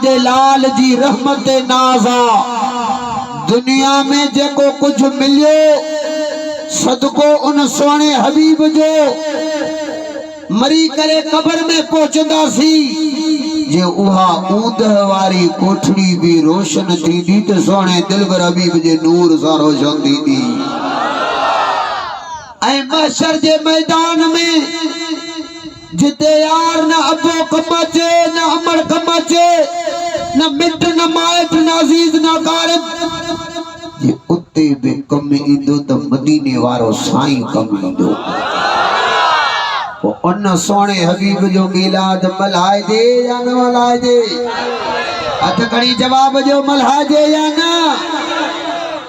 दे लाल जी रहमत नाज़ा दुनिया में जेको कुछ मिलियो सदको उन सोने हबीब जो मरी करे कब्र में पहुंचदासी जे उहा ऊंदह वारी कोठड़ी भी रोशन थी तो सोने दिलबर हबीब जे नूर सां रोशन थी। महशर जे मैदान में जिते यार न अबो कम अचे न अमर कम अचे न मिट न माइट न अजीज न क़ारिब जे उते भी कम ईंदो त मदीने वारो साईं कम ईंदो। उन सोने हबीब जो मिलाद मल्हाए दे या न मल्हाए दे हथ खड़ी जवाब जो मल्हाए दे या न।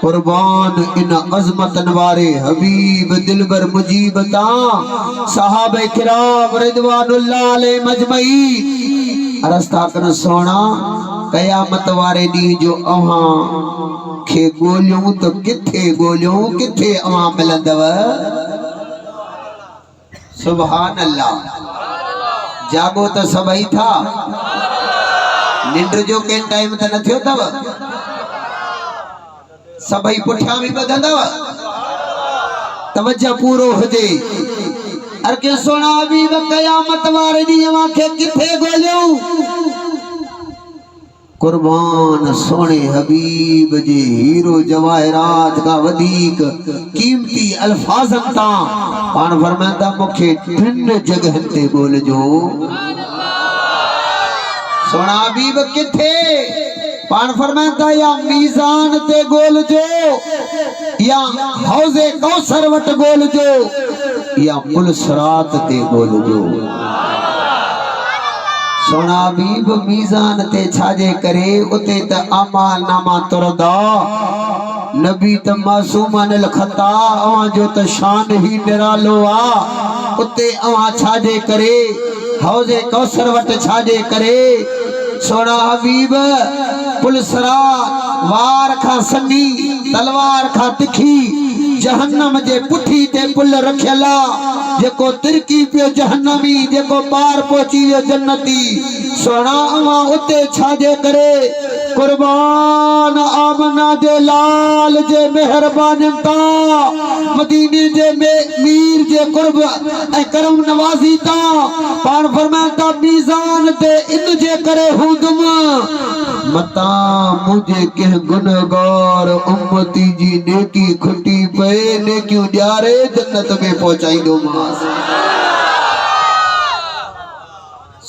कुर्बान इन अजमतन वारे हबीब दिलबर मुजीब ता सहाबे किराम रिदवानुल्लाह अलैहि मजमई अरस्ता कर सोना कयामत वारे दी जो अहां खे गोलियों तो किथे गोलियों किथे अहां मिलंदव। सुभान अल्लाह जागो तो सबई था निंड जो के टाइम त न थियो तव सबई पुठिया भी बदंदव तवज्जो पूरो हुजे अर के सोना भी कयामत वारे दी आंखे किथे गोलियो। कुर्बान सोने हबीब जे हीरो जवाहरात का वधीक कीमती अल्फाजन ता पान फरमांदा मुखे टिन जगह ते बोलजो। सोना हबीब किथे पान फरमांदा या मीज़ान ते गोलजो या हौज़े कौसर वट गोलजो या पुल सिरात ते गोलजो। सोना हबीब मीज़ान ते छाजे करे उते त अमाल नामा तुरदा नबी त मासूम अनिल खता अवां जो त शान ही निरालो आ उते अवां छाजे करे हौज़े कौसर वट छाजे करे। सोना हबीब पुल सिरात वार खा सनी तलवार खा तिखी जहन्नम जे पुठी ते पुल रखियला जेको तिरकी पियो जहन्नमी जेको पार पहुची वियो जन्नती। सोना अवां उते छाजे करे कुर्बान आमना जे लाल जे मेहरबानी ता मदीने जे मीर जे कुर्ब ए करम नवाजी ता पान फरमाता मीज़ान ते इन जे करे हुदम मता मुझे के गुनहगार उम्मती जी नेकी खुटी पे नेकियों ॾियारे जन्नत में पहुंचाईंदो मास।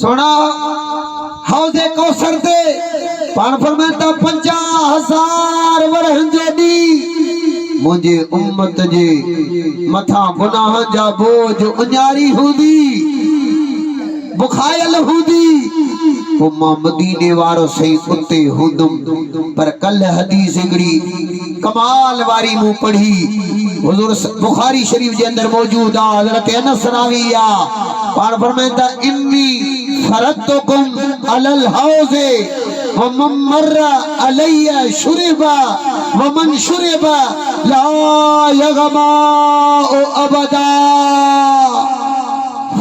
सोना हौज़े कौसर ते पान फरमाता 50,000 वरहन जे दी मुझे उम्मत जे मथा गुनाह जा बोझ उन्यारी हुदी बुखायल हुदी वो मां मदीने वारो सही उते हुदम। पर कल हदीस हिकड़ी कमाल वारी मु पढ़ी हुजूर बुखारी शरीफ जे अंदर मौजूद आ हजरत अनस रावी आ पान फरमाता इन्नी फरतुकुम अलल हौज़े व मन मर्रा अलैया शुरिबा व मन शुरिबा ला यगमा अबदा।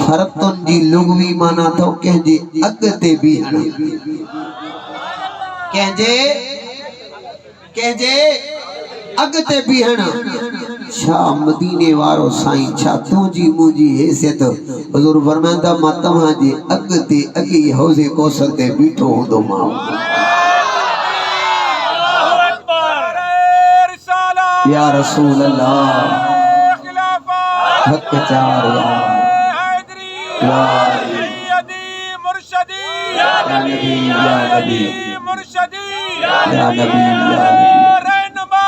फरतुन जी लुगवी माना तो कहजे अगते बीहण कहजे अगते बीहण। छा मदीने वारो साईं छा तुझी मुझी हैसियत हुजूर फरमांदा मां तव्हां जे अगते अगी हौज़े कौसर ते बीठो हुंदो मां। या रसूल अल्लाह हक चार या मुर्शदी या नबी या नबी मुर्शदी या नबी या रहनुमा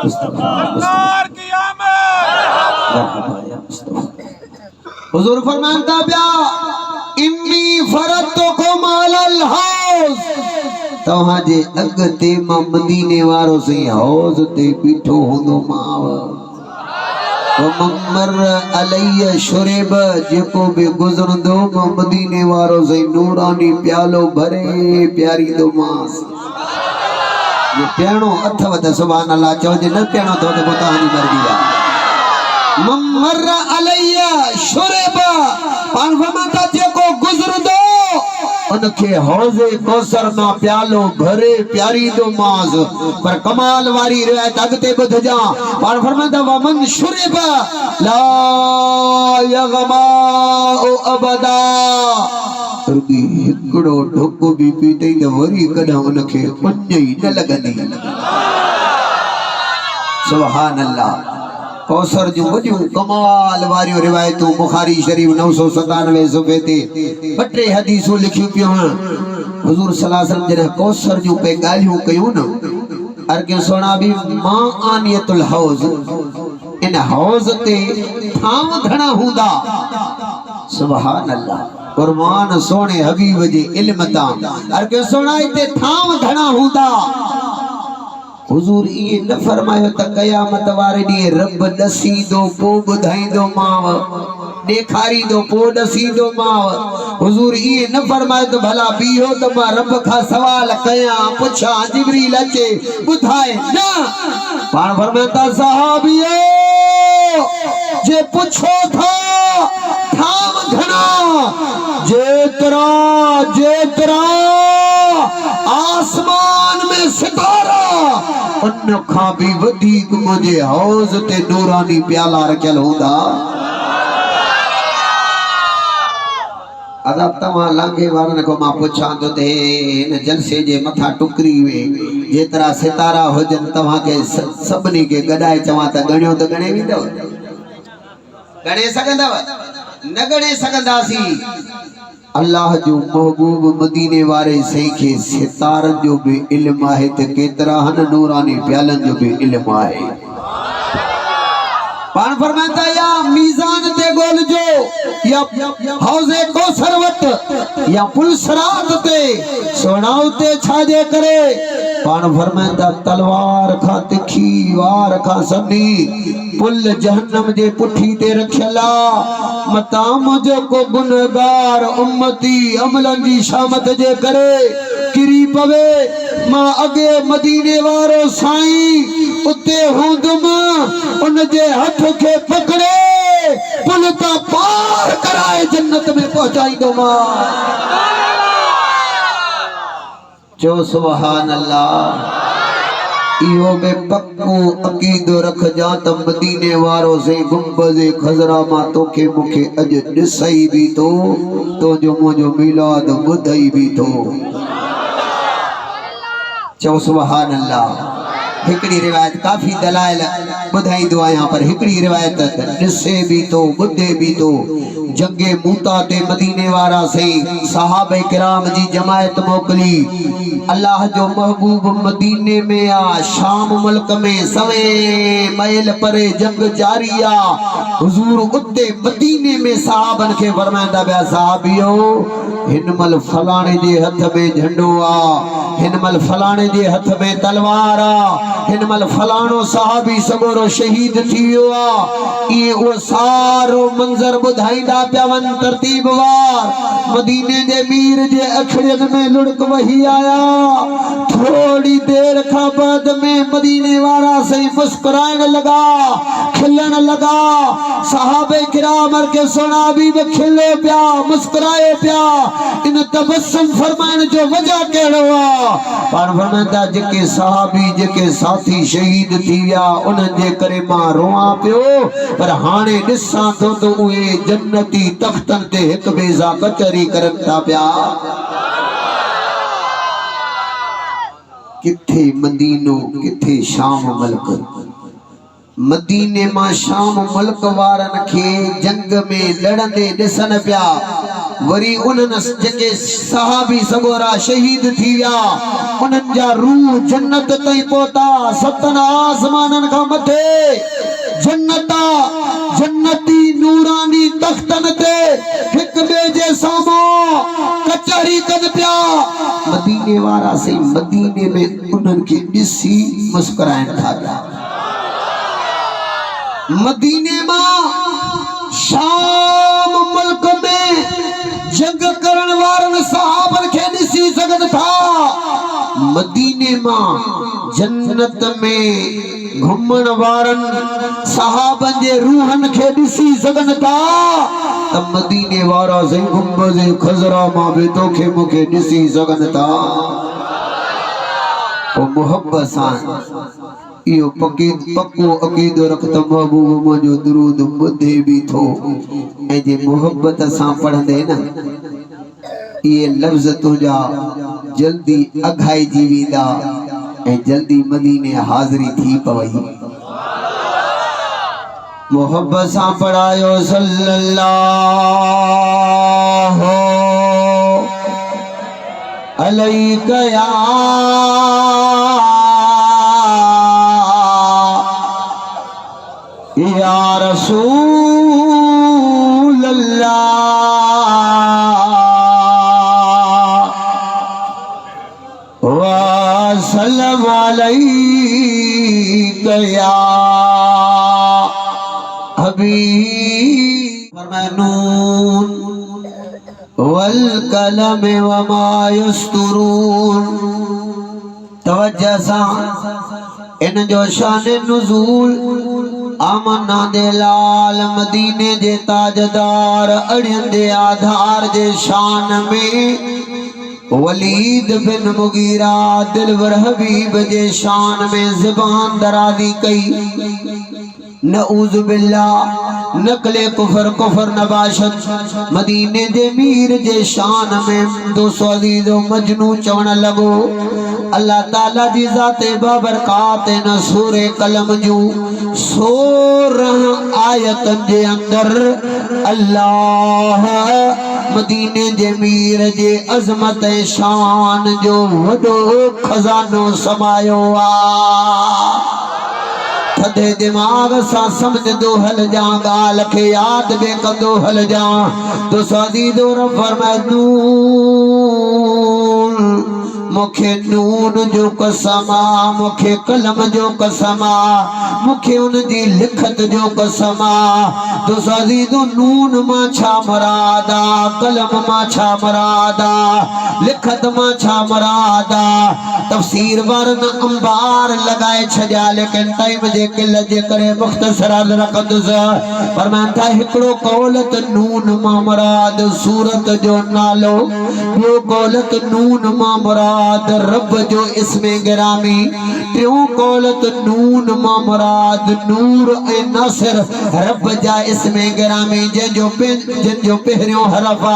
मुस्तफा सरकार की आमद। हुजूर फरमाता बिया इन्नी फरतुकुम अलल हौज़ तव्हां जे अगते मां मदीने वारो सही हौज़ ते बीठो हुंदो मां। ममर अलैया शुरेब जेको भी गुजरंदो मदीने वारो सही नूरानी प्यालो भरे प्यारी दो मास। ये प्यानो अथव त सुभान अल्लाह चो जे न प्यानो तो कहानी मर गया। ममर अलैया शुरेब पान फरमाता जेको गुजरंदो उनके हौजे कौसर ना प्यालो भरे प्यारी दो माज पर कमाल वारी रिवायत अगते बुध जा पर फरमाता वमन शुरिब ला यगमा अबदा रुगी हिकड़ो ढोको भी पीते त वरी कदा उनके पंज ही न लगंदी सुभान अल्लाह कौसर जो वजू कमाल वारियो रिवायतों बुखारी शरीफ 997 सुबह ते बटे हदीसों लिखियो पियो हुजूर सल्लल्लाहु अलैहि वसल्लम जने कौसर जो पे गालियों कयो न अर्गे सोना भी मां आनियतुल हौज इन हौज ते थाम घणा हुंदा सुभान अल्लाह कुर्बान सोने हबीब जे इल्म ता अर्गे सोना इते थाम घणा हुंदा हुजूर ये न फरमायो त कयामत वारे दी रब दसी दो पो बुधाई दो माव देखारी दो पो दसी दो माव हुजूर ये न फरमायो त भला बीहो त मां रब का सवाल कया पूछा जिब्रील अचे बुधाए ना पाण फरमाता सहाबियो जे पूछो था थाम घना जेतरा जेतरा आसमान में सितारा उन खां भी वधीक मुझे हौज ते नूरानी प्याला रखियल हुंदा अदब तमा लांगे वारन को मां पुछां तो ते इन जलसे जे मथा टुकरी वे जेतरा सितारा होजन तवा के सबनी के गडाए चवा त गणियो तो गणे विंदव गणे सगंदव न गणे सगंदासी अल्लाह जो महबूब मदीने वारे सही के सितार जो भी इल्म है ते केतरा हन नूरानी प्यालन जो भी इल्म है पान फरमाता या मीजान ते गोल जो या हौजे कौसर वट या पुलसरात ते सोनाव ते छाजे करे पान फरमाता तलवार खा तिखी वार खा सनी पुल जहन्नम जे पुठी ते रखला मताम जो को गुनहगार उम्मती अमलन जी शामत जे करे किरी पवे मां अगे मदीने वारो साईं उते हुंदम उन जे हथ के पकड़े पुल ता पार कराए जन्नत में पहुंचाई दो मां जो सुभान अल्लाह इहो बे पक्को अकीदो रख जा त मदीने वारो से गुंबज़े खजरा मां तोखे मुखे अज दिसई भी तो जो मुझो मिलाद बुधई भी तो चो सुभान अल्लाह हिकड़ी रिवायत काफी दलाइल बुधाई दो यहाँ पर हिकड़ी रिवायत दिसे भी तो बुद्धे भी तो जंगे मूता ते मदीने वारा से सहाबे किराम जी जमायत मोकली अल्लाह जो महबूब मदीने में आ शाम मुल्क में सवे मैल परे जंग जारी आ हुजूर उते मदीने में सहाबन के फरमांदा बया सहाबियो हिनमल फलाने जे हथ में झंडो आ हिनमल फलाने जे हथ में तलवार आ हिनमल फलानो सहाबी सगोरो शहीद थियो आ ये वो सारो मंजर बुधाईंदा पिया वन तरतीब वार मदीने जे मीर जे अखड़ियन में लुढ़क वही आया थोड़ी देर का बाद में मदीने वाला से मुस्कुराने लगा खिलन लगा सहाबे किराम के सुना भी खिले पिया मुस्कुराए पिया इन तबस्सुम फरमान जो वजह केड़ो आ पर फरमांदा जेके सहाबी जेके साथी शहीद थिया उन जे करे मां रोआ पियो पर हाने दिसां तो उहे जन्नती तख्तन ते एक बेजा कचरी करन था पिया किथे मदीनो किथे शाम मुल्क मदीने मां शाम मुल्क वारन के जंग में लड़ंदे दिसन पिया वरी उनन जेके सहाबी सगोरा शहीद थी विया उनन जा रूह जन्नत तई पहुता सतन आसमानन का मथे जन्नता जन्नती नूरानी तख्तन ते हिक बे जे सामो कचहरी कद पिया मदीने वारा से मदीने में उनन के दिसी मुस्कुराइन था पिया मदीने मां शाम मुल्क में जंग करण वारन सहाबन के दिसी सगन था मदीने मां जन्नत में घुमण वारन सहाबन जे रूहन खे ॾिसी सघन था त मदीने वारा से गुंबद खजरा मां बि तोखे मूंखे ॾिसी सघन था। ओ मोहब्बत सां इहो पक्को अक़ीदो रख त महबूब मुंहिंजो दुरूद ॿुधे बि थो ऐं जे मोहब्बत सां पढ़ंदे न ये लफ्ज़ तुझा जल्दी अघाइजी वेंदा ऐं जल्दी मदीने हाज़िरी थी पवई। मोहब्बत सां पढ़ायो सल्लल्लाहु अलैहि या रसूल अल्लाह व सल्लम अलैका या हबीब। फरमानून वल कलम व मा यस्तुरून। तवज्जो सां इन जो शान नुज़ूल आमना दे लाल मदीने जे ताजदार अड़ियन दे आधार जे शान में वलीद बिन मुगीरा दिलवर हबीब जे शान में ज़बान दरादी कई। नऊज़ बिल्लाह नकले कुफर नबाशत मदीने जे मीर जे शान में दोस्तो अज़ीज़ो मजनू चवण लगो अल्लाह ताला जी ज़ाते बाबरकात न सूरे कलम जू 16 आयतन जे अंदर अल्लाह मदीने जे मीर जे अजमत शान जो वडो खजानो समायो आ। थदे दिमाग सा समझ दो हल जा गाल के याद बे कंदो हल जा तो सादी दो रब फरमादून मुखे नून जो कसमा मुखे कलम जो कसमा मुखे उन जी लिखत जो कसमा तो सादी दो नून मा छा मरादा कलम मा छा मरादा लिखत मा छा मरादा तफसीर वारन अंबार लगाए छजा लेकिन टाइम जे किल जे करे मुख्तसर रखदुस फरमाता हिकड़ो कौलत नून मा मुराद सूरत जो नालो ॿियो कौलत नून मा मुराद रब जो इस्मे गिरामी टियों कौलत नून मा मुराद नूर ए नासिर रब जा इस्मे गिरामी जंहिंजो पहिरियों हरफ आ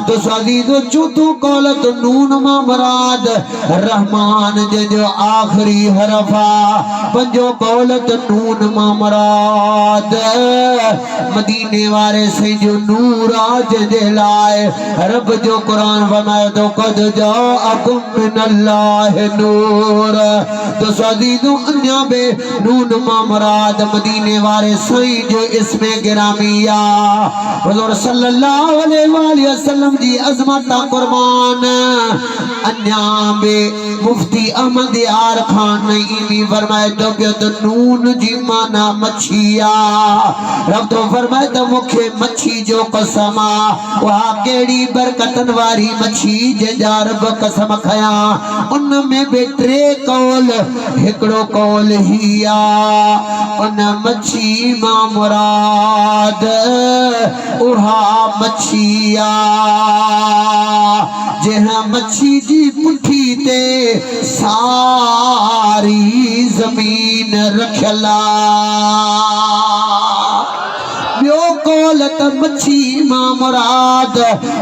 तो अज़ीज़ो चौथों कौलत नून मा मुराद रहमान जंहिंजो आखिरी हरफ आ पंजो कौलत नून मा मुराद मदीने वारे से जो नूर आज जे लाए रब जो कुरान फरमाए तो कद जाअकुम मिनल्लाह नूर तो अज़ीज़ो अन्या बे नून मा मुराद मदीने वारे सही जो इसमें गिरामिया हुज़ूर सल्लल्लाहु अलैहि वसल्लम जी अज़मत कुर्बान अन्या बे मुफ्ती अहमद यार खान ने इमी फरमाए तो नून जी माना मछिया रब तो फरमाए तो मुखे मच्छी जो कसम आ वहा केड़ी बरकतन वारी मच्छी जे जा रब कसम खया उन में बे 3 कौल हिकड़ो कौल हिया उन मच्छी मा मुराद उहा मच्छिया जहां मच्छी जी पुठी ते सारी जमीन रखला ॿियो कौलत मच्छी मा मुराद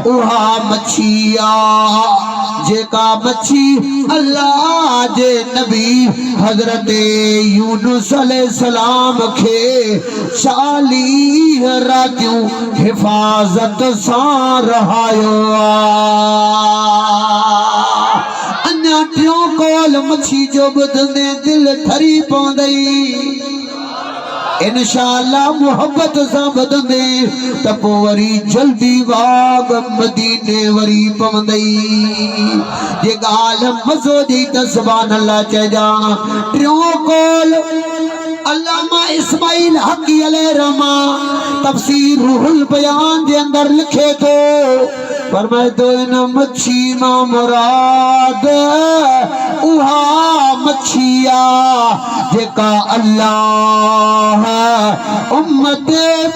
उहा मच्छिया जेका मच्छी अल्लाह जे नबी हजरत यूनुस अलैहिस्सलाम के 40 रातियों हिफाजत सां रहायो अन्या टियों कौल मच्छी जो ॿुधंदे दिल ठरी पवंदई इंशाअल्लाह मोहब्बत सां बदंदे त पोइ वरी जल्दी वाग मदीने वरी पवंदई जे ॻाल्हि मज़ो जी त सुभान अल्लाह चइजा टियों कौल अल्लामा इस्माइल हक़ी अलैहि रहमा तफसीर रूहुल बयान जे अंदर लिखे थो फरमाए तो इन मच्छी मां मुराद उहा मच्छिया जेका अल्लाह उम्मत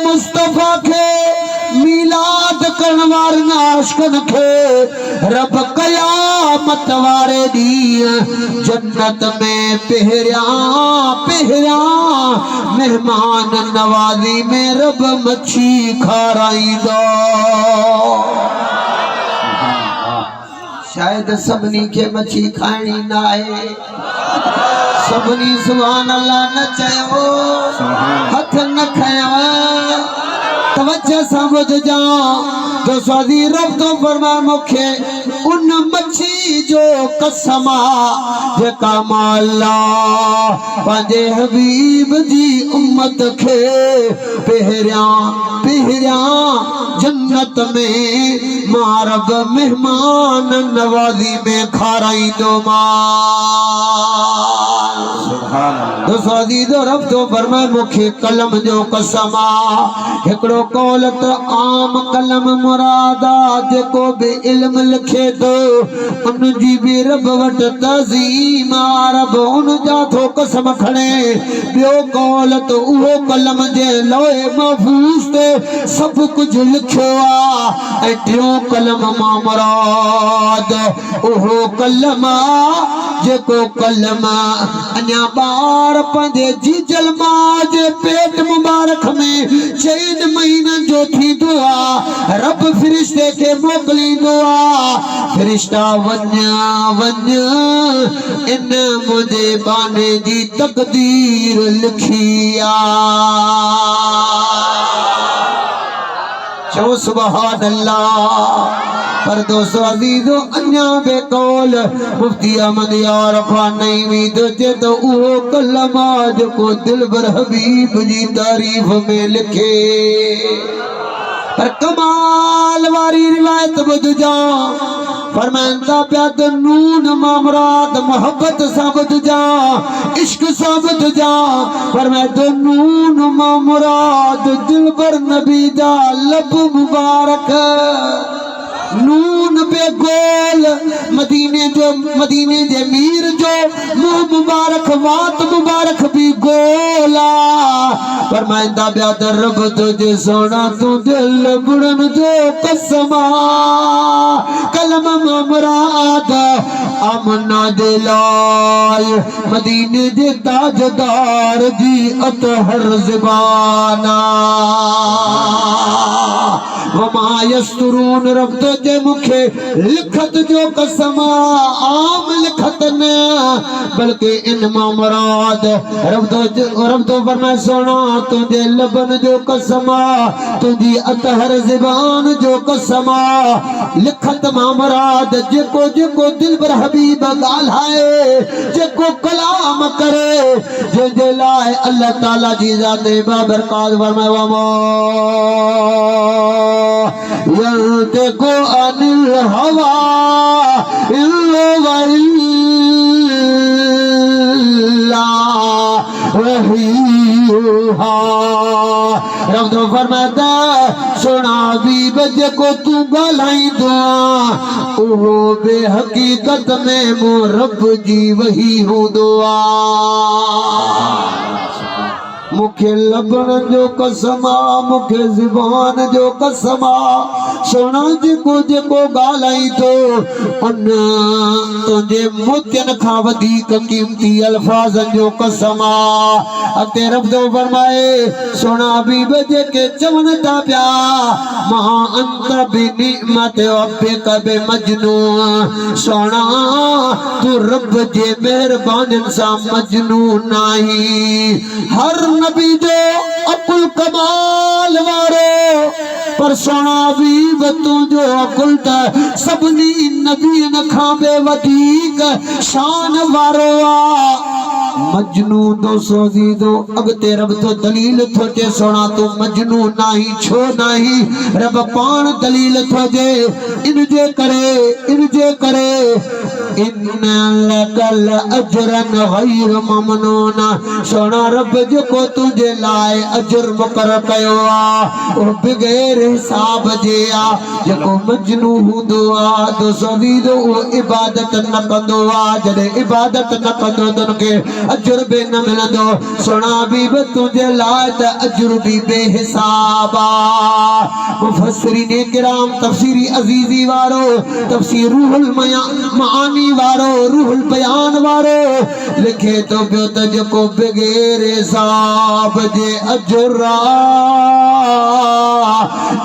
मुस्तफा के मिलाद करण वारे आशिकन खे रब कयामत वारे ॾींहुं जन्नत में पहिरियां मेहमान नवाज़ी में रब मच्छी खाराईंदो। शायद सभिनी खे मच्छी खाइणी न आहे, सभिनी सुभान अल्लाह न चयो, हथ न खयो, तवज्जो समझ जाओ तो स्वादी रब तो फरमाए मुखे उन मच्छी जो कसम जेका मौला पंहिंजे हबीब जी उम्मत खे पहिरियां जन्नत में मां रब मेहमान नवाज़ी में खाराईंदो दो रब तो फरमाए मुखे कलम जो कसम हिकड़ो कौल त आम कलम मुरादा जेको बि इल्म लिखे तो उन जी भी रब वट तज़ीम रब उन जा थो कसम खणे। बियो कौल तो उहो कलम जे लोहे महफूज़ ते सब कुछ लिखियो आ ऐं टियों कलम मां मुराद उहो कलम जेको कलम अञा ॿार पंहिंजे जीजल मां जे पेट मुबारक में 4 महीननि जो थींदो आ रब फ़रिश्ते खे मोकिलींदो आ फ़रिश्ता वञ इन मुंहिंजे बाने जी तक़दीर लिखी आ। चो सुभान अल्लाह। पर दोस्तों अजीजो अन्या बेकौल मुफ्ती अहमद यार खानई भी तो उहो कलम जेको दिलबर हबीब जी तारीफ में लिखे। पर कमाल वारी रिवायत बुध जा फरमाइंदा प्या त नून मामराद मोहब्बत सा बुध जा इश्क सा बुध जा फरमाए तो नून मामराद दिलबर नबी जा लब मुबारक नून पे गोल मदीने जे मीर जो मुंह मुबारक वात मुबारक भी गोला फरमाइंदा ब्या त रब तुझे सोना तू दिल बुड़न जो कसम कलम मुराद आमना दिलाल मदीने जे ताजदार जी अतहर ज़बाना वमा यस्तरून रब तुझे मुखे लिखत जो कसम आम लिखत न बल्कि इन मुराद रब तो फरमाए सोना तुझे लबन जो कसम तुझी अतहर ज़बान जो कसम लिखत मुराद जेको जेको दिलबर हबीब ॻाल्हाए जेको कलाम करे जंहिंजे लाइ अल्लाह ताला जी ज़ात बाबरकात फरमाए वमा यंतिकु अनिल हवा इल्ला वहीयुहा रब तो फरमाता सुना भी जेको तू ॻाल्हाईंदो उहो बेहकीकत में मो रब जी वही हूंदो मुखे लबन जो कसम मुखे ज़बान जो कसम सोना जेको जेको ॻाल्हाई तो उन तुझे मोतियन खां वधीक कीमती अल्फाज़न जो कसम अते रब तो फरमाए सोना हबीब जेके चवनि था पिया मां अंत बिनिअमत रब्बिक बिमजनून सोना तू रब जे मेहरबानियुनि सां मजनून नहीं हर नबी जो अकुल कमाल वारो पर सोना हबीब तुझो अकुल त सभिनी नबियन खां बि वधीक शान वारो आ मजनू दोस्तों दो अगते रब तो दलील थोजे सोना तो मजनू नहीं छो नहीं रब पान दलील थोजे इनजे करे इन लकल अजरन गैर ममनून सोना रब जो तुझे लाए अजर मुकर कयो आ ओ बगैर हिसाब जे आ जो मजनू हुंदो आ दोस्तों दो इबादत न कंदो आ जडे इबादत न कंदो तनके अजर बे न मिलंदो सोना भी तुझे लाए त अजर भी बेहिसाब आ मुफस्सिरीन किराम तफसीरी अजीजी वारो तफसीर रूहुल मानी वारो रूहुल बयान वारो लिखे तो पियो त जेको बगैर हिसाब जे अजरा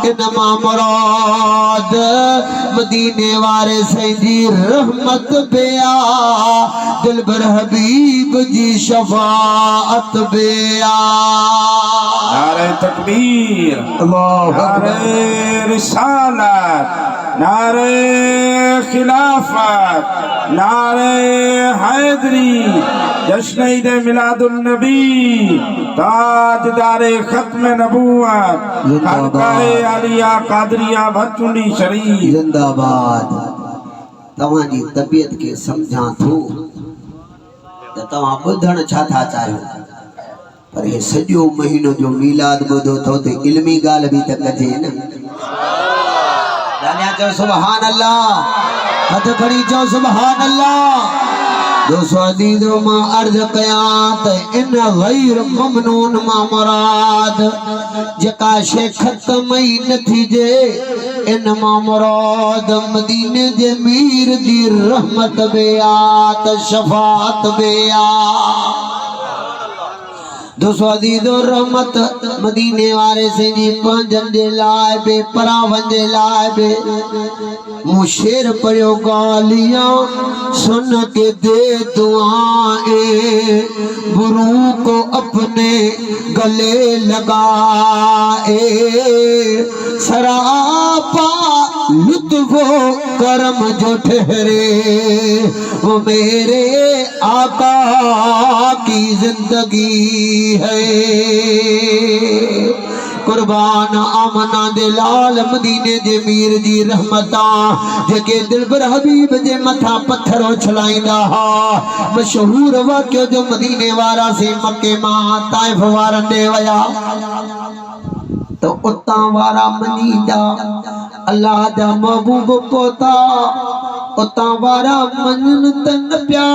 इनमा मुराद मदीने वारे सैदी रहमत बेया दिलबर हबीब जी शफाअत बेया नारे तकबीर नारे रिसालत नारे खिलाफत नारे हैदरी जश्न ईद मिलादुन नबी ताजदारे खत्म नबूवत खरकाए आलिया कादरिया भरचुंडी शरीफ जिंदाबाद तव्हांजी तबियत के समझा थो त तव्हां ॿुधण छा था चाहियो पर ये सॼो महीनो जो मीलाद ॿुधो थो त इल्मी ॻाल्हि बि त कजे न गालियां चओ सुभान अल्लाह हथ खड़ी चओ सुभान अल्लाह दोस्तों अजीजो मां अर्ज कया त इन गैर ममनून मां मुराद जेका शे खत्म ही न थीजे इन मां मुराद मदीने जे मीर जी रहमत बेया त शफाअत बेया दोस्तों अजीजो रहमत मदीने वारे से जी पंजन जे लाए बे परावन जे लाए बे मुशेर पढ़ियो गालियां सुन के दे दुआएं बुरू को अपने गले लगाए सरापा लुत्फो करम जो ठहरे वो मेरे आका की जिंदगी है कुर्बान आमना दे लाल मदीने जे मीर जी रहमता जेके दिलबर हबीब जे मथा पत्थर उछलाईंदा हा मशहूर वाक्य जो मदीने वारा से मक्के मां ताइफ वारन दे वया तो उता वारा मनीदा अल्लाह जा महबूब पोता उता वारा मनन तन प्या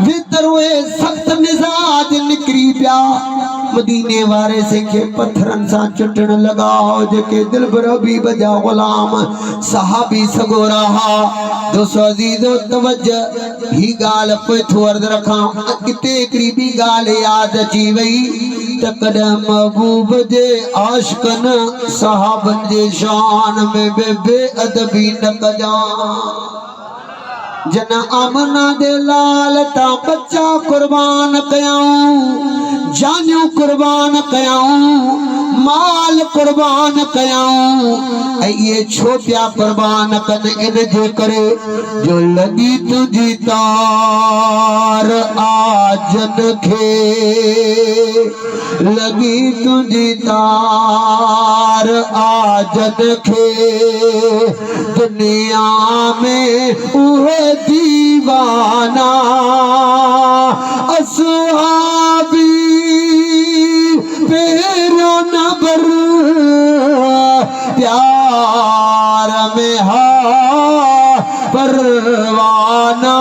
वितरोए सख्त मिजाज निकरी प्या मदीने वारे से के पत्थरन सा चुटण लगाओ जेके दिलबर हबीब जा गुलाम सहाबी सगो रहा दोस्तों अजीजो तवज्जो ही गाल पे थो अर्ज रखा किते करीबी गाल याद अची वई तकड़ महबूब जे आशिकन सहाबन जे शान में बेअदबी न कजा जन आमना दे लाल ता बच्चा कुर्बान कयाऊं जानियूं कुर्बान कयाऊं माल कुर्बान कयाऊं ऐ ये छो पिया कुर्बान कन इन जे करे जो लगी तुझी तार आजन खे लगी तुझी तार आजन खे दुनिया में उहे दीवाना असहाबी पेरो नबर प्यार में हा परवाना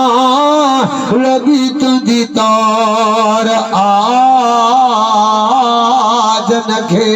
लगी तुझी तार आज नखे